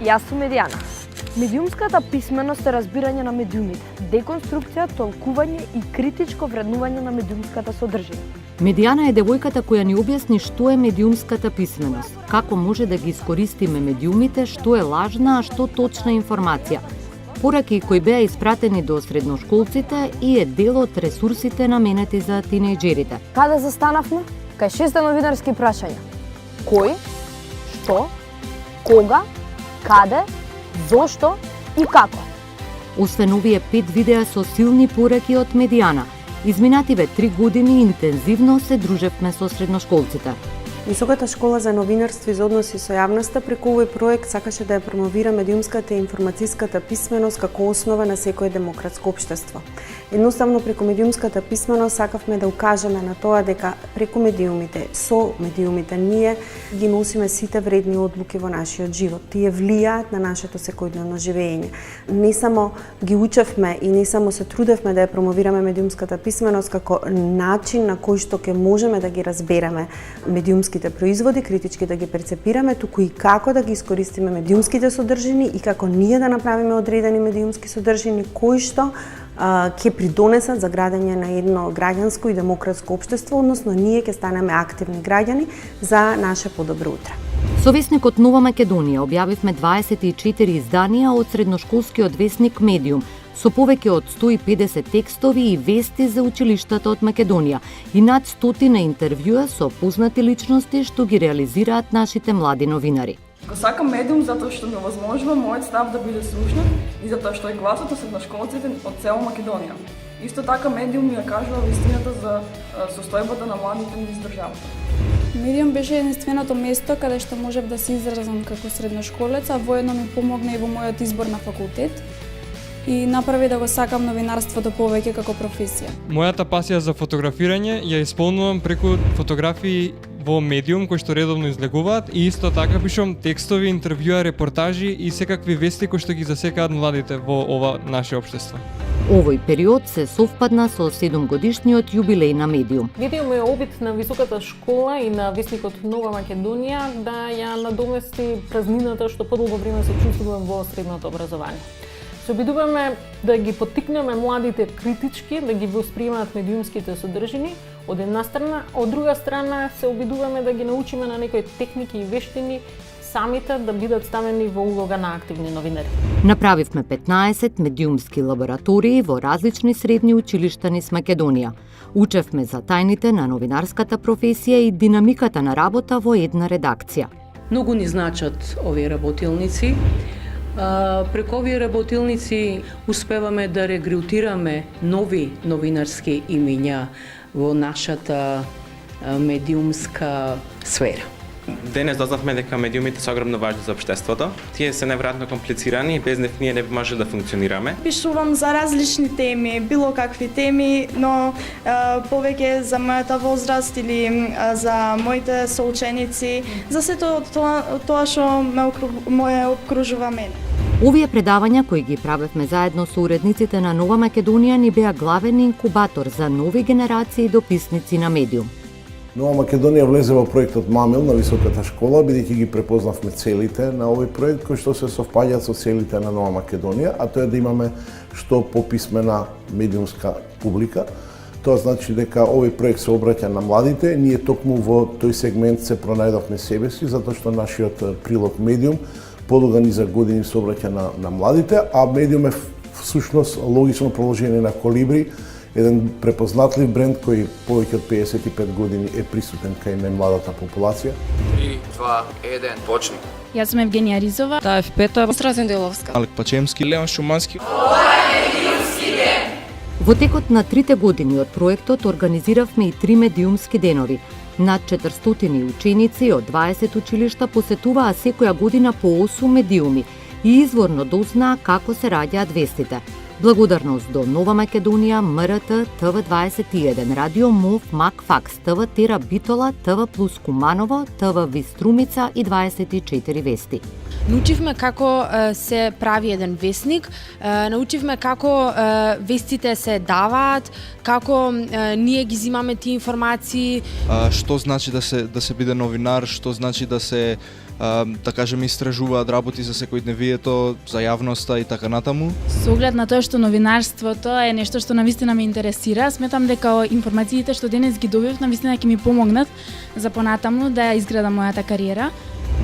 Јас сум Медијана. Медиумската писменост е разбирање на медиумите, деконструкција, толкување и критичко вреднување на медиумската содржина. Медијана е девојката која ни објасни што е медиумската писменост, како може да ги искористиме медиумите, што е лажна, а што точна информација. Пораки кои беа испратени до средношколците и е дел од ресурсите наменети за тинејџерите. Каде застанавме? Кај 6 новинарски прашања. Кој, што, кога, каде, зошто и како. Освен овие 5 видеа со силни пораки од Медијана, изминативе 3 години интензивно се дружевме со средношколците. Високата школа за новинарство и за односи со јавноста преку овој проект сакаше да ја промовира медиумската и информацијската писменост како основа на секое демократско општество. Едноставно преку медиумската писменост сакавме да укажеме на тоа дека преку медиумите, со медиумите ние ги носиме сите вредни одлуки во нашиот живот. Тие влијаат на нашето секојдневно живење. Не само ги учевме и не само се трудевме да ја промовираме медиумската писменост како начин на кој што ќе можеме да ги разбереме медиумските производи, критички да ги перцепираме, туку и како да ги искористиме медиумските содржини и како ние да направиме одредени медиумски содржини кои што ќе придонесат за градење на едно граѓанско и демократско општество, односно ние ќе станеме активни граѓани за наше подобро утре. Со весникот Нова Македонија објавивме 24 изданија од средношколскиот весник Медиум, со повеќе од 150 текстови и вести за училиштата од Македонија и над 100 интервјуа со познати личности што ги реализираат нашите млади новинари. Го сакам Медиум затоа што ми овозможува мојот став да биде слушнат и затоа што е гласот на средношколците од цела Македонија. Исто така Медиум ми ја кажува вистината за состојбата на младите низ државата. Медиум беше единственото место каде што можев да се изразам како средношколец, а воедно ми помогна и во мојот избор на факултет и направи да го сакам новинарството повеќе како професија. Мојата пасија за фотографирање ја исполнувам преку фотографии во Медиум кои што редовно излегуваат и исто така пишам текстови, интервјуа, репортажи и секакви вести кои што ги засекаат младите во ова наше општество. Овој период се совпадна со 7-годишниот јубилеј на Медиум. Медиум е обид на високата школа и на весникот Нова Македонија да ја надомести празнината што подолго време се чувствуваме во средното образование. Се обидуваме да ги поттикнеме младите критички, да ги восприемаат медиумските содржини, од една страна, од друга страна се обидуваме да ги научиме на некои техники и вештини самите да бидат ставени во улога на активни новинари. Направивме 15 медиумски лаборатории во различни средни училишта низ Македонија. Учевме за тајните на новинарската професија и динамиката на работа во една редакција. Многу ни значат овие работилници. Преку овие работилници успеваме да регрутираме нови новинарски имиња во нашата медиумска сфера. Денес дознавме дека медиумите се огромно важни за општеството. Тие се неверојатно комплицирани и без нив ние не би можеле да функционираме. Пишувам за различни теми, било какви теми, но повеќе за мојата возраст или за моите соученици, за сето тоа што ме окружува мене. Овие предавања кои ги правевме заедно со уредниците на Нова Македонија ни беа главен инкубатор за нови генерации дописници на Медиум. Нова Македонија влезе во проектот Мамил на високата школа, бидејќи ги препознавме целите на овој проект кои што се совпаѓаат со целите на Нова Македонија, а тоа е да имаме што пописмена медиумска публика. Тоа значи дека овој проект се обраќа на младите. Ние токму во тој сегмент се пронајдовме себе си, затоа што нашиот прилог Медиум подолга низа години се обраќа на младите, а Медиум е всушност логично продолжение на Колибри, еден препознатлив бренд кој повеќе од 55 години е присутен кај најмладата популација. 3, 2, 1, почни. Јас сум Евгенија Ризова, Таев Петар, Стразен Деловска, Алек Пачемски, Леон Шумански. Во текот на 3 години од проектот организиравме и 3 медиумски денови. Над 400 ученици од 20 училишта посетуваа секоја година по 8 медиуми и изворно дознаа како се раѓаат вестите. Благодарност до Нова Македонија, МРТ, ТВ21, Радио МОВ, МАК Факс, ТВ Тера Битола, ТВ Плюс Куманово, ТВ Виструмица и 24 вести. Научивме како се прави еден весник, научивме како вестите се даваат, како ние ги зимаме тие информации. Што значи да се биде новинар, што значи да се да кажеме истражуваат работи за секојдневието, за јавноста и така натаму. Со оглед на тоа што новинарството е нешто што навистина ме интересира, сметам дека информациите што денес ги добив навистина ќе ми помогнат за понатаму да ја изградам мојата кариера.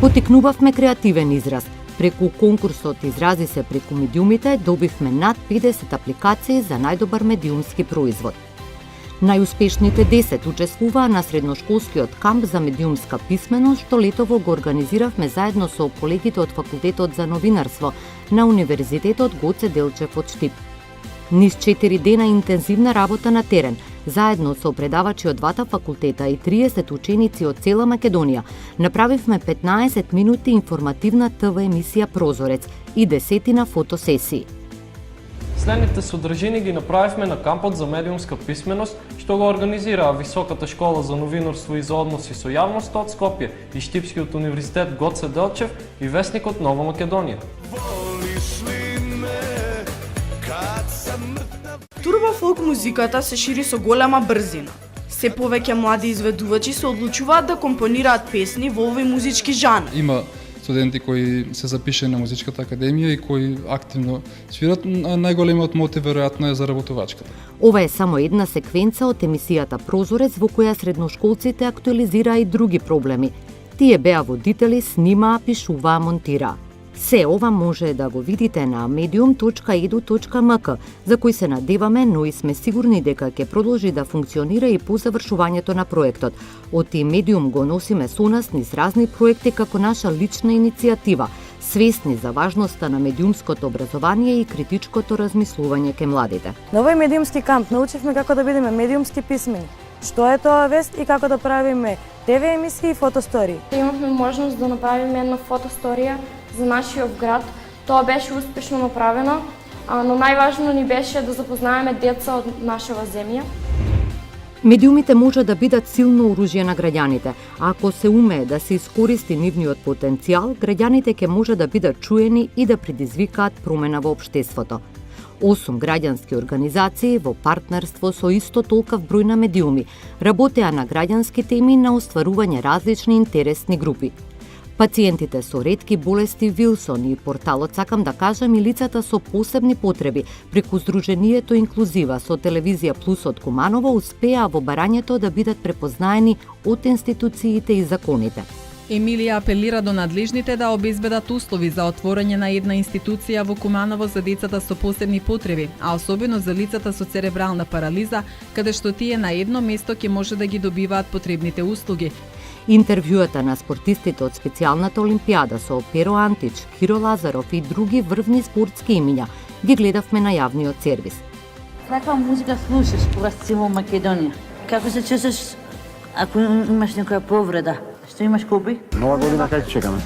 Потекнувавме креативен израз. Преку конкурсот Изрази се преку медиумите добивме над 50 апликации за најдобар медиумски производ. Најуспешните 10 учествуваа на средношколскиот камп за медиумска писменост што летово го организиравме заедно со колегите од Факултетот за новинарство на Универзитетот Гоце Делчев од Штип. Низ 4 дена интензивна работа на терен, заедно со предавачи од двата факултета и 30 ученици од цела Македонија, направивме 15 минути информативна ТВ емисија Прозорец и 10 фотосесии. Следните содржини ги направивме на кампот за медиумска писменост, што го организираа Високата школа за новинарство и за односи со јавноста од Скопје и Штипскиот универзитет Гоце Делчев и весникот Нова Македонија. Турбофолк музиката се шири со голема брзина. Се повеќе млади изведувачи се одлучуваат да компонираат песни во овој музички жанр. Има студенти кои се запишени на музичката академија и кои активно свират, а најголемиот мотив веројатно е заработувачката. Ова е само една секвенца од емисијата Прозорец во која средношколците актуализираа и други проблеми. Тие беа водители, снимаа, пишуваа, монтираа. Се ова може да го видите на medium.edu.mk, за кој се надеваме, но и сме сигурни дека ќе продолжи да функционира и по завршувањето на проектот. Од и Medium го носиме со нас низ разни проекти како наша лична иницијатива, свесни за важноста на медиумското образование и критичкото размислување кај младите. На овој медиумски камп научивме како да бидеме медиумски писмени. Што е тоа вест и како да правиме ТВ емисии и фотостории. Имавме можност да направиме една фотосторија за нашиот град. Тоа беше успешно направено, но најважно ни беше да запознаеме деца од нашава земја. Медиумите може да бидат силно оружје на граѓаните. Ако се умее да се искористи нивниот потенцијал, граѓаните ќе може да бидат чуени и да предизвикаат промена во општеството. 8 граѓански организации во партнерство со исто толков број на медиуми работеа на граѓански теми на остварување различни интересни групи. Пациентите со ретки болести Вилсон и порталот Сакам да кажам и лицата со посебни потреби преку Сдруженијето Инклузива со Телевизија Плюс од Куманово успеа во барањето да бидат препознаени од институциите и законите. Емилија апелира до надлежните да обезбедат услови за отворање на една институција во Куманово за децата со посебни потреби, а особено за лицата со церебрална парализа, каде што тие на едно место ќе може да ги добиваат потребните услуги. Интервјуата на спортистите од специјалната олимпијада со Перо Антич, Киро Лазаров и други врвни спортски имиња ги гледавме на јавниот сервис. Каква музика слушаш кога си во Македонија? Како се чувствуваш ако имаш некоја повреда? Што имаш копи? Нова година кај чекаме?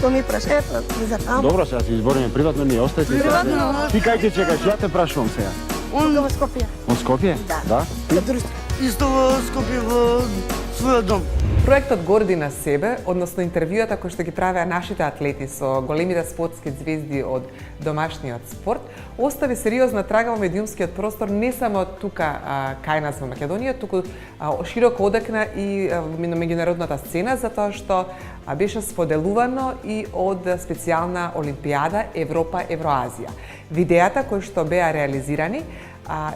То ми праша, за таму. Добро, сега си избориме приватно, ние остајте. Приватно. Ти кај ќе чекаш? Ја те прашувам сега. Во Скопје. Во Скопје? Да. Исто во Скопје во својот дом. Проектот Горди на себе, односно интервјуата кои што ги правеа нашите атлети со големите спортски звезди од домашниот спорт, остави сериозна трага во медиумскиот простор не само тука кај нас во Македонија, туку широко одекна и на меѓународната сцена, затоа што беше споделувано и од специјална олимпијада Европа-Евроазија. Видеата кои што беа реализирани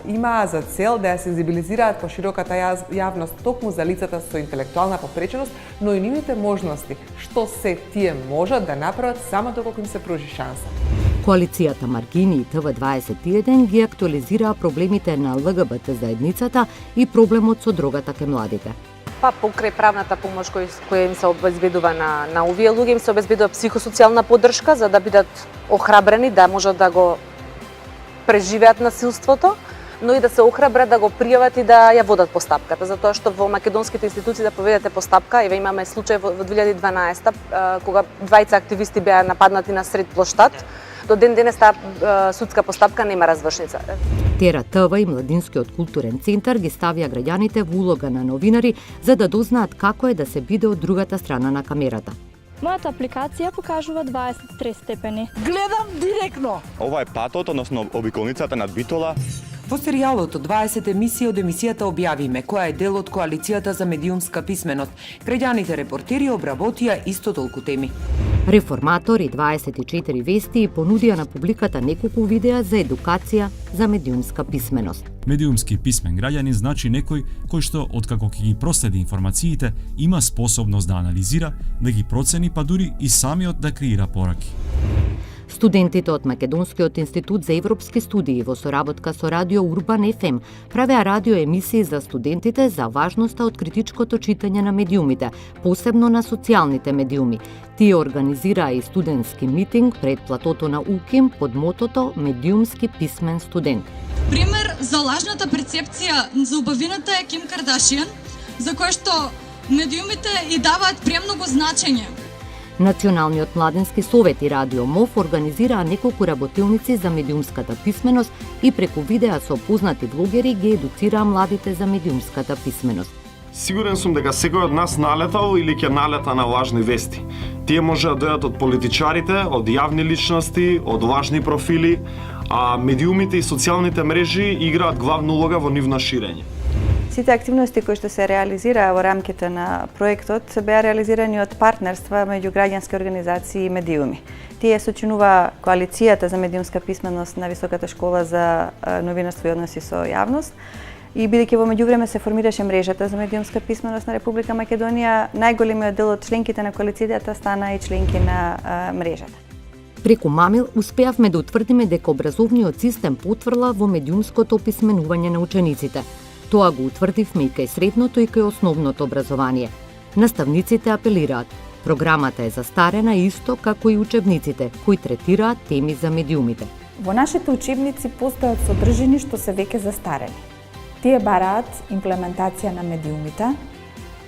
имаа за цел да ја сензибилизираат пошироката јавност токму за лицата со интелектуална попреченост, но и нивните можности, што се тие можат да направат само доколку им се пружи шанса. Коалицијата Маргини и ТВ21 ги актуализираа проблемите на ЛГБТ заедницата и проблемот со дрогата кај младите. Покрај правната помош која им се обезбедува на овие луѓе, им се обезбедува психосоцијална поддршка за да бидат охрабрени да можат да го преживеат насилството, но и да се охрабрат да го пријават и да ја водат постапката, затоа што во македонските институции да поведете постапка, еве имаме случај во 2012 кога двајца активисти беа нападнати на сред плоштад. До ден денес таа судска постапка нема развршница. Тера ТВ и Младинскиот културен центар ги ставија граѓаните во улога на новинари за да дознаат како е да се биде од другата страна на камерата. Мојата апликација покажува 23 степени. Гледам директно. Ова е патот, односно обиколницата над Битола. Во серијалот од 20 емисии од емисијата објавиме која е дел од коалицијата за медиумска писменост. Граѓаните репортери обработија исто толку теми. Реформатор и 24 вести понудија на публиката неколку видеа за едукација за медиумска писменост. Медиумски писмен граѓанин значи некој кој што, откако ќе ги проследи информациите, има способност да анализира, да ги процени, па дури и самиот да креира пораки. Студентите од Македонскиот институт за европски студии во соработка со Радио Урбан ФМ правеа радиоемисии за студентите за важноста од критичкото читање на медиумите, посебно на социјалните медиуми. Тие организираа и студентски митинг пред платото на УКИМ под мотото «Медиумски писмен студент». Пример за лажната перцепција за убавината е Ким Кардашијан, за која што медиумите и даваат премногу значење. Националниот младенски совет и Радио МОВ организираа неколку работилници за медиумската писменост и преку видеа со познати влогери ги едуцираа младите за медиумската писменост. Сигурен сум дека секој од нас налетал или ќе налета на лажни вести. Тие може да дојдат од политичарите, од јавни личности, од лажни профили, а медиумите и социјалните мрежи играат главна улога во нивно ширење. Сите активности кои што се реализираа во рамките на проектот се беа реализирани од партнерства меѓу граѓански организации и медиуми. Тие сочинува коалицијата за медиумска писменост на Високата школа за новинарство и односи со јавност. И бидејќи во меѓувреме се формираше мрежата за медиумска писменост на Република Македонија, најголемиот дел од членките на коалицијата стана и членки на мрежата. Преку Мамил успеавме да утврдиме дека образовниот систем потврла во медиумското описменување на учениците. Тоа го утврдивме и кај средното и кај основното образование. Наставниците апелираат. Програмата е застарена исто како и учебниците, кои третираат теми за медиумите. Во нашите учебници постојат содржини што се веќе застарени. Тие бараат имплементација на медиумите,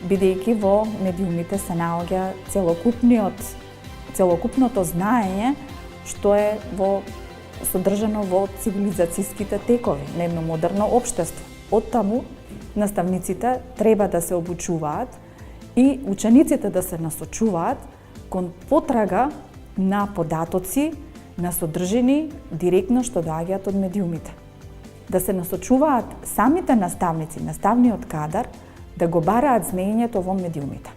бидејќи во медиумите се наоѓа целокупното знаење што е содржано во цивилизацијските текови на едно модерно општество. Оттаму наставниците треба да се обучуваат и учениците да се насочуваат кон потрага на податоци, на содржини директно што доаѓаат од медиумите. Да се насочуваат самите наставници, наставниот кадар, да го бараат знаењето во медиумите.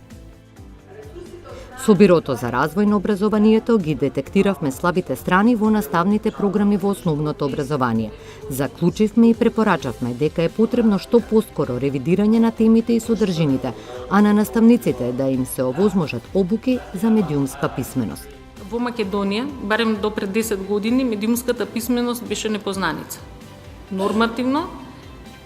Со Бирото за развој на образованието ги детектиравме слабите страни во наставните програми во основното образование. Заклучивме и препорачавме дека е потребно што поскоро ревидирање на темите и содржините, а на наставниците да им се овозможат обуки за медиумска писменост. Во Македонија, барем до пред 10 години, медиумската писменост беше непознаница. Нормативно,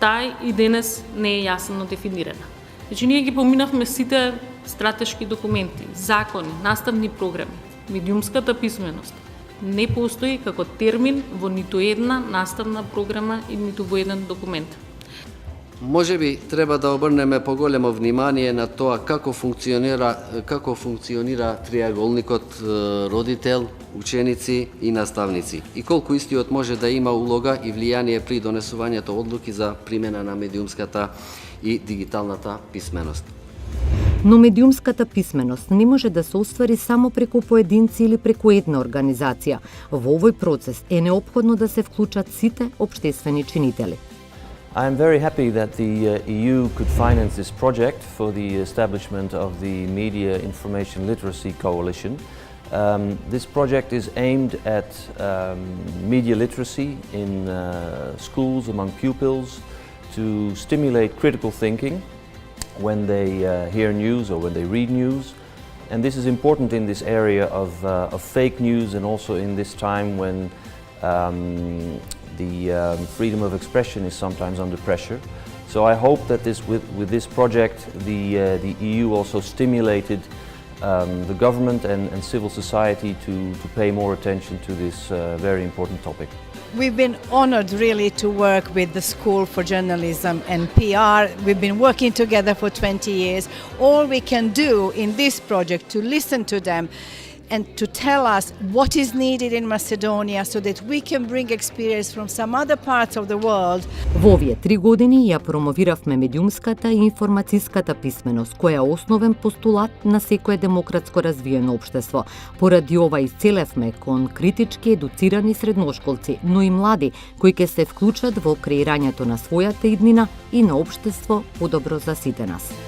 тај и денес не е јасно дефинирана. Значи, ние ги поминавме сите стратешки документи, закони, наставни програми. Медиумската писменост не постои како термин во ниту една наставна програма и ниту во еден документ. Можеби треба да обрнеме поголемо внимание на тоа како функционира триаголникот родител, ученици и наставници и колку истиот може да има улога и влијание при донесувањето одлуки за примена на медиумската и дигиталната писменост. Но медиумската писменост не може да се оствари само преку поединци или преку една организација. Во овој процес е неопходно да се вклучат сите општествени чинители. I am very happy that the EU could finance this project for the establishment of the Media Information Literacy Coalition. This project is aimed at media literacy in schools among pupils to stimulate critical thinking when they hear news or when they read news. And this is important in this area of fake news and also in this time when the freedom of expression is sometimes under pressure. So I hope that with this project the EU also stimulated the government and civil society to pay more attention to this very important topic. We've been honored really to work with the School for Journalism and PR. We've been working together for 20 years. All we can do in this project to listen to them, and to tell us what is needed in Macedonia so that we can bring experience from some other parts of the world. Во овие 3 години ја промовиравме медиумската и информацијската писменост, која е основен постулат на секое демократско развиено општество. Поради ова исцелевме кон критички едуцирани средношколци, но и млади кои ќе се вклучат во креирањето на својата иднина и на општество подобро за сите нас.